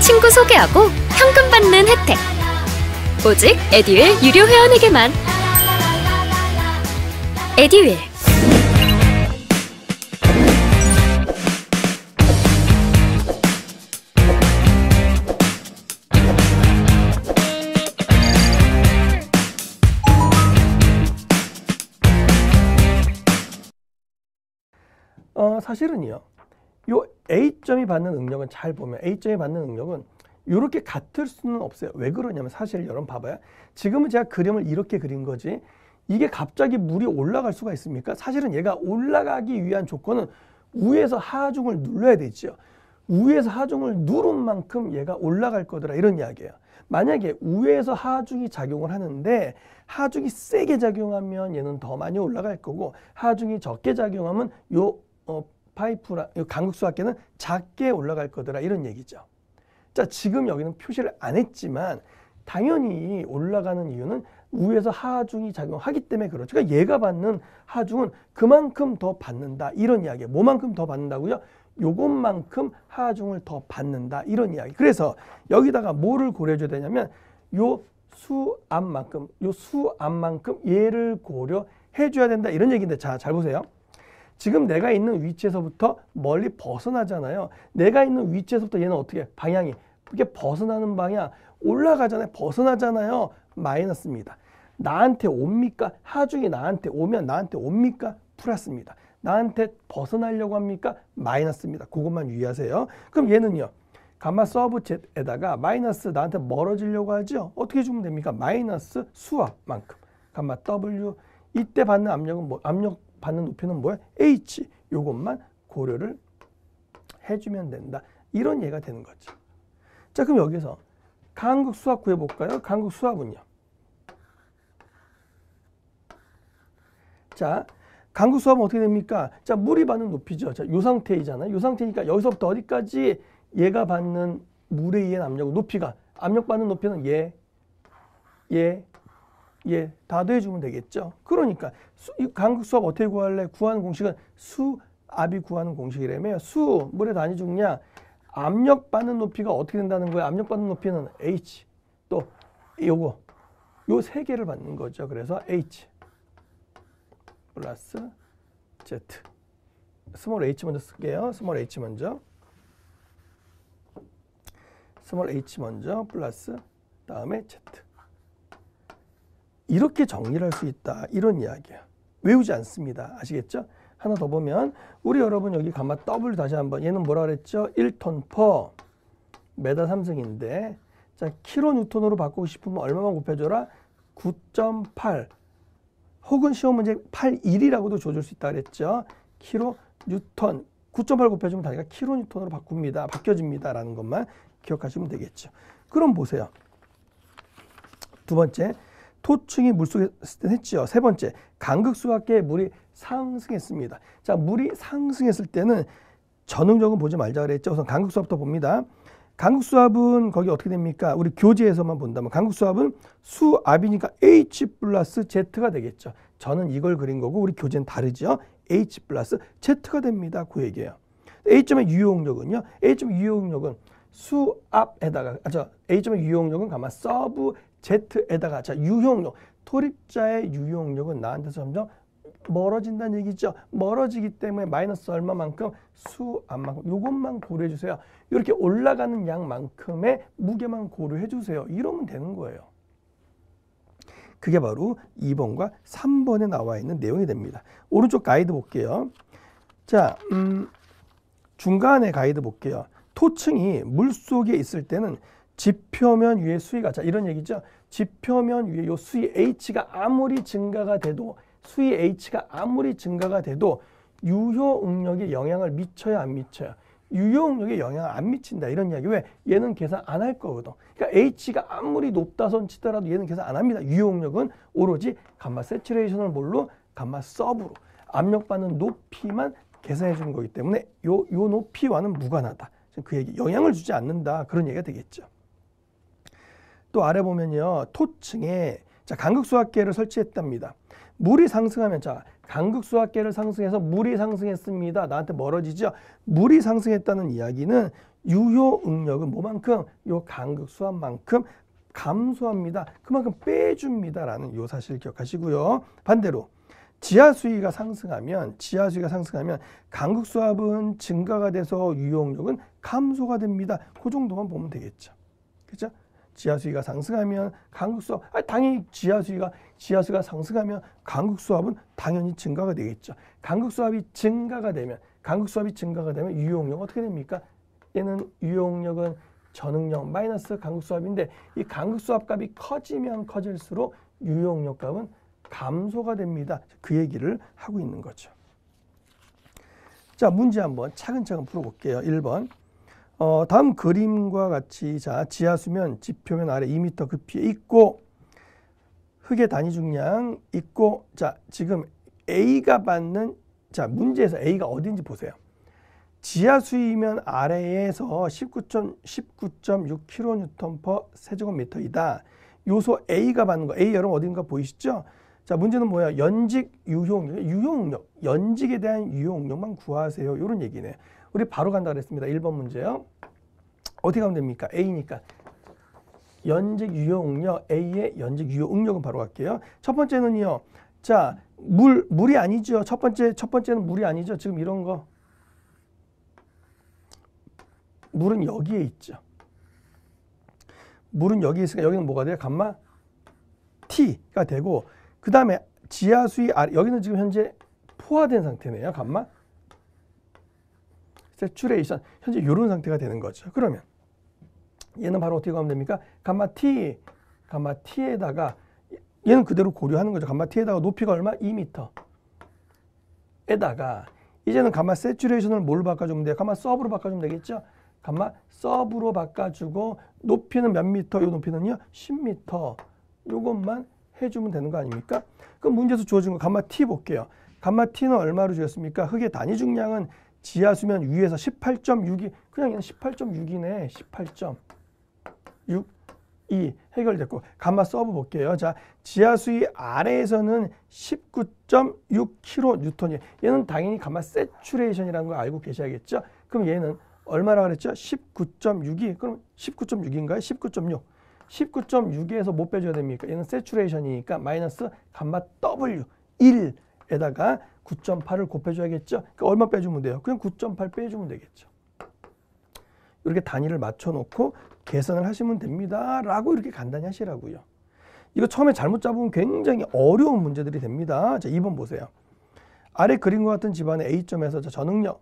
B: 친구 소개하고 현금 받는 혜택. 오직 에듀윌 유료 회원에게만. 에듀윌.
A: 사실은요, 요 A점이 받는 능력은 잘 보면 A점이 받는 능력은 이렇게 같을 수는 없어요. 왜 그러냐면 사실 여러분 봐봐요. 지금은 제가 그림을 이렇게 그린 거지 이게 갑자기 물이 올라갈 수가 있습니까? 사실은 얘가 올라가기 위한 조건은 위에서 하중을 눌러야 되죠. 위에서 하중을 누른 만큼 얘가 올라갈 거더라 이런 이야기예요. 만약에 위에서 하중이 작용을 하는데 하중이 세게 작용하면 얘는 더 많이 올라갈 거고 하중이 적게 작용하면 요 파이프라 요 강극수압계는 작게 올라갈 거더라 이런 얘기죠. 자, 지금 여기는 표시를 안 했지만 당연히 올라가는 이유는 위에서 하중이 작용하기 때문에 그렇죠. 그러니까 얘가 받는 하중은 그만큼 더 받는다 이런 이야기예요. 뭐만큼 더 받는다고요? 요것만큼 하중을 더 받는다 이런 이야기. 그래서 여기다가 뭐를 고려해 줘야 되냐면 요 수압만큼 얘를 고려해 줘야 된다 이런 얘기인데 자, 잘 보세요. 지금 내가 있는 위치에서부터 멀리 벗어나잖아요. 내가 있는 위치에서부터 얘는 어떻게 방향이 그렇게 벗어나는 방향 올라가잖아요. 벗어나잖아요. 마이너스입니다. 나한테 옵니까? 하중이 나한테 오면 나한테 옵니까? 플러스입니다. 나한테 벗어나려고 합니까? 마이너스입니다. 그것만 유의하세요. 그럼 얘는요. 감마 서브 Z에다가 마이너스 나한테 멀어지려고 하죠. 어떻게 주면 됩니까? 마이너스 수압만큼. 감마 W 이때 받는 압력은 뭐 압력 받는 높이는 뭐야? H. 요것만 고려를 해주면 된다. 이런 예가 되는 거죠. 자, 그럼 여기서 강극 수압 구해볼까요? 강극 수압은요. 자, 강극 수압은 어떻게 됩니까? 자, 물이 받는 높이죠. 자, 요 상태이잖아요. 요 상태니까 여기서부터 어디까지 얘가 받는 물에 의한 압력 높이가 압력 받는 높이는 얘 다 더해주면 되겠죠. 그러니까 강극 수압 어떻게 구할래? 구하는 공식은 수압이 구하는 공식이라며요. 물의 단위 중량 압력 받는 높이가 어떻게 된다는 거예요? 압력 받는 높이는 H 또 요거 요 세 개를 받는 거죠. 그래서 H 플러스 Z 스몰 h 먼저 쓸게요. 스몰 h 먼저 플러스 다음에 Z 이렇게 정리를 할 수 있다 이런 이야기예요. 외우지 않습니다. 아시겠죠? 하나 더 보면 우리 여러분 여기 감마 W 다시 한번 얘는 뭐라 그랬죠? 1톤 퍼 메다 3승인데 자 킬로뉴턴으로 바꾸고 싶으면 얼마만 곱해줘라? 9.8 혹은 시험 문제 81이라고도 줘줄 수 있다 그랬죠? 킬로뉴턴 9.8 곱해주면 다니까 킬로뉴턴으로 바뀌어집니다 라는 것만 기억하시면 되겠죠. 그럼 보세요. 두 번째 토층이 물속에 있을 때 했죠. 세 번째 강극수압계에 물이 상승했습니다. 자, 물이 상승했을 때는 전응적은 보지 말자 그랬죠. 우선 강극수압부터 봅니다. 강극수압은 거기 어떻게 됩니까? 우리 교재에서만 본다면 강극수압은 수압이니까 H 플러스 Z가 되겠죠. 저는 이걸 그린 거고 우리 교재는 다르죠. H 플러스 Z가 됩니다. 그 얘기예요. H점의 유효응력은요. H점의 유효응력은 수압에다가 H점의 유효응력은 가만 서브 Z에다가 자 유효응력 토립자의 유효응력은 나한테서 점점 멀어진다는 얘기죠. 멀어지기 때문에 마이너스 얼마만큼 수압만큼 요것만 고려해 주세요. 이렇게 올라가는 양만큼의 무게만 고려해 주세요. 이러면 되는 거예요. 그게 바로 2번과 3번에 나와 있는 내용이 됩니다. 오른쪽 가이드 볼게요. 자, 중간에 가이드 볼게요. 토층이 물속에 있을 때는 지표면 위에 수위가 자 이런 얘기죠. 지표면 위에 요 수위 H가 아무리 증가가 돼도 유효응력에 영향을 미쳐야 안 미쳐요? 유효응력에 영향을 안 미친다 이런 이야기. 왜? 얘는 계산 안 할 거거든. 그러니까 H가 아무리 높다 손 치더라도 얘는 계산 안 합니다. 유효응력은 오로지 감마 세츄레이션을 뭘로? 감마 서브로 압력받는 높이만 계산해 주는 거기 때문에 요 높이와는 무관하다. 그 얘기 영향을 주지 않는다 그런 얘기가 되겠죠. 또 아래 보면요 토층에 자 강극수압계를 설치했답니다. 물이 상승하면 자 간극수압계를 상승해서 물이 상승했습니다. 나한테 멀어지죠. 물이 상승했다는 이야기는 유효 응력은 뭐만큼? 요 간극수압만큼 감소합니다. 그만큼 빼줍니다라는 요 사실을 기억하시고요. 반대로 지하수위가 상승하면 간극수압은 증가가 돼서 유효 응력은 감소가 됩니다. 그 정도만 보면 되겠죠. 그렇죠? 지하수위가 상승하면 간극수압, 당연히 지하수위가 상승하면 간극수압은 당연히 증가가 되겠죠. 간극수압이 증가가 되면 유효 응력은 어떻게 됩니까? 얘는 유효 응력은 전응력 마이너스 간극수압인데 이 간극수압 값이 커지면 커질수록 유효 응력 값은 감소가 됩니다. 그 얘기를 하고 있는 거죠. 자, 문제 한번 차근차근 풀어볼게요. 1번. 다음 그림과 같이 자 지하수면 지표면 아래 2m 급이에 있고 흙의 단위 중량 있고 자 지금 A가 받는 자 문제에서 A가 어딘지 보세요. 지하수위면 아래에서 19.6kN/세제곱미터이다. 요소 A가 받는 거 A 여러분 어딘가 보이시죠? 자 문제는 뭐야? 연직 유효응력 연직에 대한 유효응력만 구하세요. 이런 얘기네. 우리 바로 간다 그랬습니다. 1번 문제요. 어떻게 하면 됩니까? A니까 연직 유효응력 A의 연직 유효응력은 바로 갈게요. 첫 번째는요. 자 물이 아니죠. 첫 번째는 물이 아니죠. 지금 이런 거 물은 여기에 있죠. 물은 여기에 있으니까 여기는 뭐가 돼요? 감마 T가 되고 그 다음에 지하수위 아래 여기는 지금 현재 포화된 상태네요. 감마 세츄레이션 현재 이런 상태가 되는 거죠. 그러면 얘는 바로 어떻게 하면 됩니까? 감마 T에다가 얘는 그대로 고려하는 거죠. 감마 T에다가 높이가 얼마? 2m 에다가 이제는 감마 세츄레이션을 뭘 바꿔주면 돼요? 감마 서브로 바꿔주면 되겠죠? 감마 서브로 바꿔주고 높이는 몇 미터? 요 높이는요 10m. 요것만 해주면 되는 거 아닙니까? 그럼 문제에서 주어진 거 감마 T 볼게요. 감마 T는 얼마로 주었습니까? 흙의 단위 중량은 지하수면 위에서 18.6이 그냥 얘는 18.6이네. 18.62 해결됐고 감마 서브 볼게요. 자 지하수위 아래에서는 19.6kN. 얘는 당연히 감마 세츄레이션이라는 걸 알고 계셔야겠죠. 그럼 얘는 얼마라 그랬죠? 19.6이 그럼 19.6인가요? 19.6 19.6에서 못 빼줘야 됩니까? 얘는 세츄레이션이니까 마이너스 감마 W 1에다가 9.8을 곱해줘야겠죠? 그러니까 얼마 빼주면 돼요? 그냥 9.8 빼주면 되겠죠. 이렇게 단위를 맞춰놓고 계산을 하시면 됩니다. 라고 이렇게 간단히 하시라고요. 이거 처음에 잘못 잡으면 굉장히 어려운 문제들이 됩니다. 자, 2번 보세요. 아래 그림과 같은 집안의 A점에서 자, 전응력,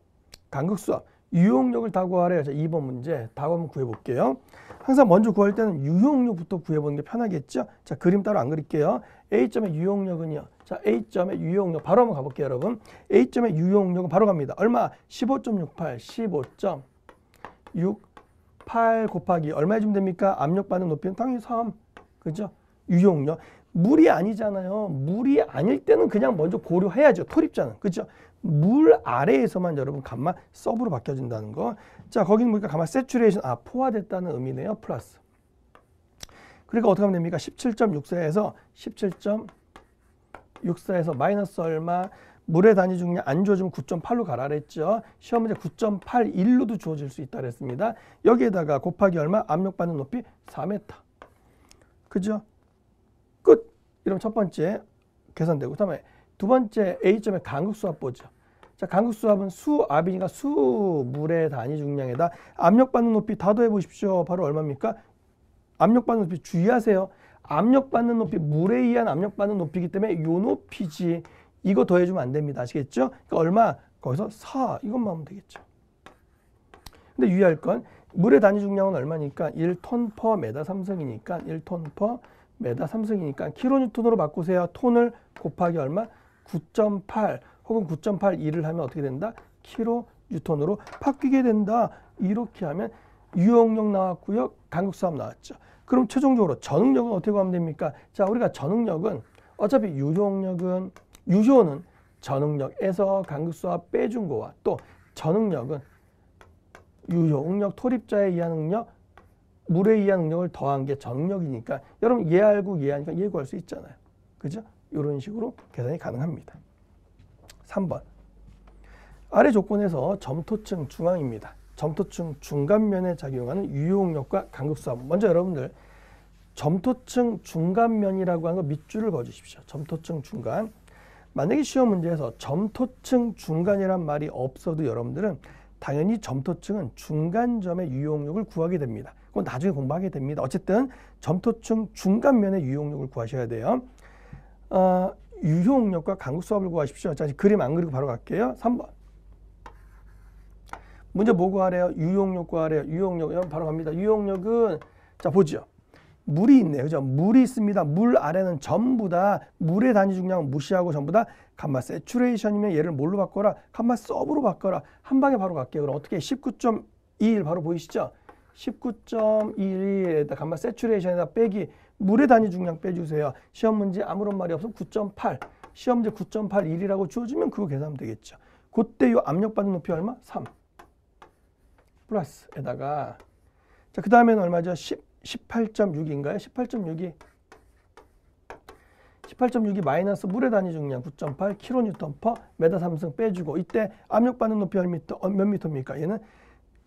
A: 간극수압, 유효응력을 다 구하래요. 자, 2번 문제 답 한번 구해볼게요. 항상 먼저 구할 때는 유효응력부터 구해보는 게 편하겠죠. 자, 그림 따로 안 그릴게요. A점의 유효응력은요. 자, A점의 유효응력 바로 한번 가볼게요, 여러분. A점의 유효응력은 바로 갑니다. 얼마? 15.68, 15.68 곱하기 얼마 해주면 됩니까? 압력받는 높이는 당연히 3. 그죠? 유효응력. 물이 아니잖아요. 물이 아닐 때는 그냥 먼저 고려해야죠. 토립자는. 그죠? 물 아래에서만 여러분 감마 서브로 바뀌어진다는 거. 자, 거기는 보니까 감마 세츄레이션 포화됐다는 의미네요. 플러스. 그러니까 어떻게 하면 됩니까? 17.64에서 17.64에서 마이너스 얼마? 물의 단위 중량 안 주어지면 9.8로 가라 그랬죠. 시험 문제 9.81로도 주어질 수 있다 그랬습니다. 여기에다가 곱하기 얼마? 압력받는 높이 4m. 그죠? 끝. 이러면 첫 번째 계산되고 그다음에 두 번째 A점의 간극수압 보죠. 자, 간극수압은 수압이니까 수물의 단위 중량에다 압력받는 높이 다 더해 보십시오. 바로 얼마입니까? 압력받는 높이 주의하세요. 압력받는 높이 물에 의한 압력받는 높이기 때문에 요 높이지. 이거 더해주면 안 됩니다. 아시겠죠? 그러니까 얼마? 거기서 4 이것만 하면 되겠죠. 근데 유의할 건 물의 단위 중량은 얼마니까 1톤 퍼 메다 삼성이니까 1톤 퍼 메다 삼성이니까 킬로뉴턴으로 바꾸세요. 톤을 곱하기 얼마? 9.8 혹은 9.82를 하면 어떻게 된다? 킬로뉴턴으로 바뀌게 된다. 이렇게 하면 유효응력 나왔고요. 간극수압 나왔죠. 그럼 최종적으로 전응력은 어떻게 구하면 됩니까? 자, 우리가 전응력은 어차피 유효는 전응력에서 간극수압 빼준 거와 또 전응력은 유효응력 토립자에 의한 응력 물에 의한 응력을 더한 게 전응력이니까 여러분 얘 알고 얘 하니까 얘 구할 수 있잖아요. 그죠? 이런 식으로 계산이 가능합니다. 3번. 아래 조건에서 점토층 중앙입니다. 점토층 중간면에 작용하는 유용력과 간극수압. 먼저 여러분들 점토층 중간면이라고 하는 거 밑줄을 그어주십시오. 점토층 중간. 만약에 시험 문제에서 점토층 중간이란 말이 없어도 여러분들은 당연히 점토층은 중간점의 유용력을 구하게 됩니다. 그건 나중에 공부하게 됩니다. 어쨌든 점토층 중간면의 유용력을 구하셔야 돼요. 유용력과 간극수압을 구하십시오. 자, 그림 안 그리고 바로 갈게요. 3번. 문제 뭐 구하래요? 유용력 구하래요. 유용력. 여러분 바로 갑니다. 유용력은 자 보죠. 물이 있네요. 그죠? 물이 있습니다. 물 아래는 전부 다 물의 단위 중량은 무시하고 전부 다 감마 세츄레이션이면 얘를 뭘로 바꿔라? 감마 서브로 바꿔라. 한 방에 바로 갈게요. 그럼 어떻게 19.21 바로 보이시죠? 19.21에다 감마 세츄레이션에다 빼기 물의 단위 중량 빼주세요. 시험 문제 아무런 말이 없으면 9.8. 시험 문제 9.81이라고 주어지면 그거 계산하면 되겠죠. 그때 요 압력받는 높이 얼마? 3. 플러스에다가 자, 그 다음에는 얼마죠? 18.6인가요? 18.6이 마이너스 물의 단위 중량 9.8 kN/m 메다 3승 빼주고 이때 압력받는 높이 몇 미터입니까? 얘는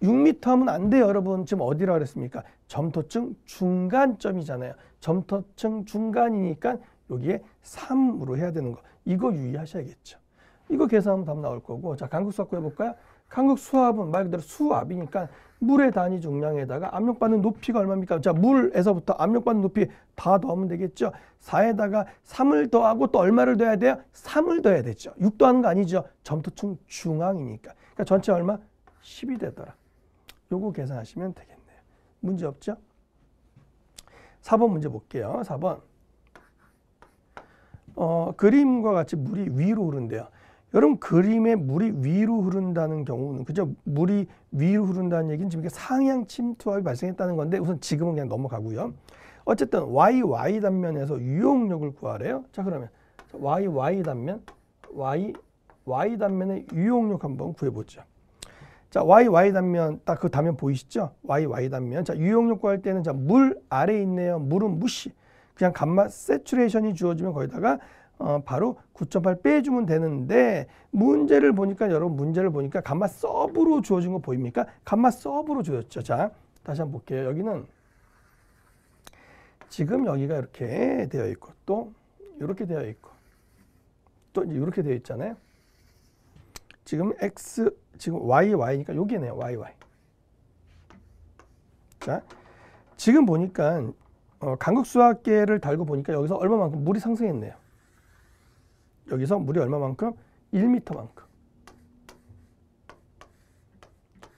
A: 6m 하면 안 돼요, 여러분. 지금 어디라 그랬습니까? 점토층 중간점이잖아요. 점토층 중간이니까 여기에 3으로 해야 되는 거. 이거 유의하셔야겠죠. 이거 계산하면 답 나올 거고. 자, 간극수압 구해볼까요? 간극수압은 말 그대로 수압이니까 물의 단위 중량에다가 압력받는 높이가 얼마입니까? 자, 물에서부터 압력받는 높이 다 더하면 되겠죠. 4에다가 3을 더하고 또 얼마를 더해야 돼요? 3을 더해야 되죠. 6 더하는 거 아니죠. 점토층 중앙이니까. 그러니까 전체 얼마? 10이 되더라. 요거 계산하시면 되겠네요. 문제 없죠? 4번 문제 볼게요. 4번. 그림과 같이 물이 위로 흐른대요. 여러분 그림에 물이 위로 흐른다는 경우는 그죠? 물이 위로 흐른다는 얘기는 지금 이렇게 상향 침투압이 발생했다는 건데 우선 지금은 그냥 넘어가고요. 어쨌든 y 단면에서 유용력을 구하래요. 자 그러면 y 단면의 유용력 한번 구해보죠. 자 y 단면 딱 그 단면 보이시죠? y 단면. 자 유용력 구할 때는 자 물 아래에 있네요. 물은 무시. 그냥 감마 세츄레이션이 주어지면 거기다가 바로 9.8 빼주면 되는데 문제를 보니까 여러분 문제를 보니까 감마 서브로 주어진 거 보입니까? 감마 서브로 주어졌죠. 자 다시 한번 볼게요. 여기는 지금 여기가 이렇게 되어 있고 또 이렇게 되어 있고 또 이렇게 되어 있잖아요. 지금 x 지금 y니까 여기네요. y. 자 지금 보니까 간극수압계를 달고 보니까 여기서 얼마만큼 물이 상승했네요. 여기서 물이 얼마만큼? 1m만큼.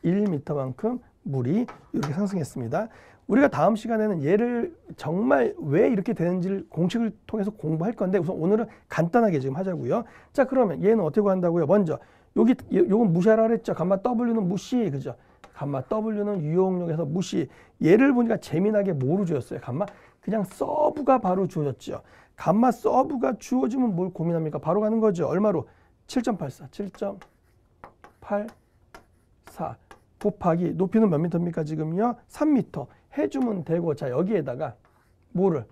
A: 1m만큼 물이 이렇게 상승했습니다. 우리가 다음 시간에는 얘를 정말 왜 이렇게 되는지를 공식을 통해서 공부할 건데 우선 오늘은 간단하게 지금 하자고요. 자 그러면 얘는 어떻게 구한다고요? 먼저 요건 무시하라 그랬죠. 감마 W는 무시. 그죠? 감마 W는 유용력에서 무시. 얘를 보니까 재미나게 뭐로 주었어요? 감마 그냥 서브가 바로 주어졌죠. 감마 서브가 주어지면 뭘 고민합니까? 바로 가는 거죠. 얼마로? 7.84 곱하기 높이는 몇 미터입니까? 지금요? 3m 해주면 되고 자 여기에다가 뭐를?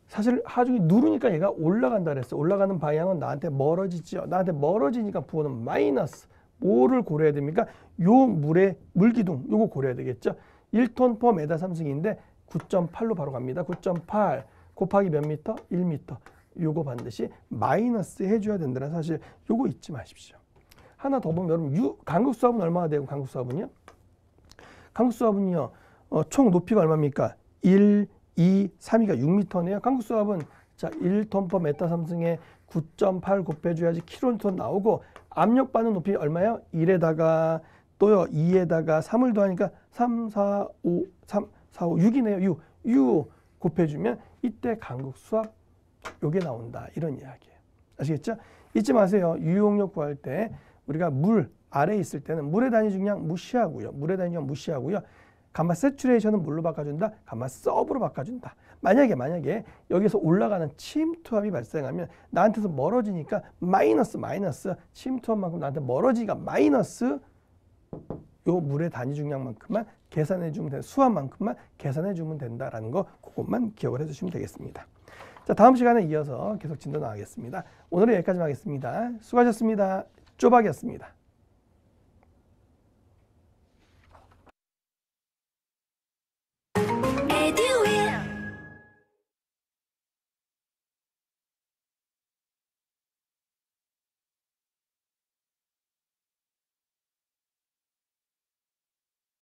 A: 사실 하중이 누르니까 얘가 올라간다 그랬어요. 올라가는 방향은 나한테 멀어지죠. 나한테 멀어지니까 부호는 마이너스. 뭐를 고려해야 됩니까? 요 물의 물기둥 요거 고려해야 되겠죠. 1톤/m 3승인데 9.8로 바로 갑니다. 9.8 곱하기 몇 미터? 1m. 요거 반드시 마이너스 해줘야 된다는 사실 요거 잊지 마십시오. 하나 더 보면 여러분 간극수압은 얼마나 되고 간극수압은요? 간극수압은요. 총 높이가 얼마입니까? 1, 2, 3이가 6m네요. 간극수압은 자 1톤/m 3승에 9.8 곱해줘야지 kN 나오고 압력받는 높이 얼마예요? 1에다가 또요 2에다가 3을 더하니까 3, 4, 5, 6이네요. 6 곱해주면 이때 간극수압 요게 나온다. 이런 이야기예요. 아시겠죠? 잊지 마세요. 유용력 구할 때 우리가 물 아래에 있을 때는 물의 단위 중량 무시하고요. 물의 단위 중량 무시하고요. 감마 세츄레이션은 뭘로 바꿔준다? 감마 서브로 바꿔준다. 만약에 여기서 올라가는 침투압이 발생하면 나한테서 멀어지니까 마이너스 침투압만큼 나한테 멀어지니까 마이너스 요 물의 단위 중량만큼만 계산해 주면 된다. 수압만큼만 계산해 주면 된다라는 거 그것만 기억을 해 주시면 되겠습니다. 자, 다음 시간에 이어서 계속 진도 나가겠습니다. 오늘은 여기까지 하겠습니다. 수고하셨습니다. 쪼박이었습니다.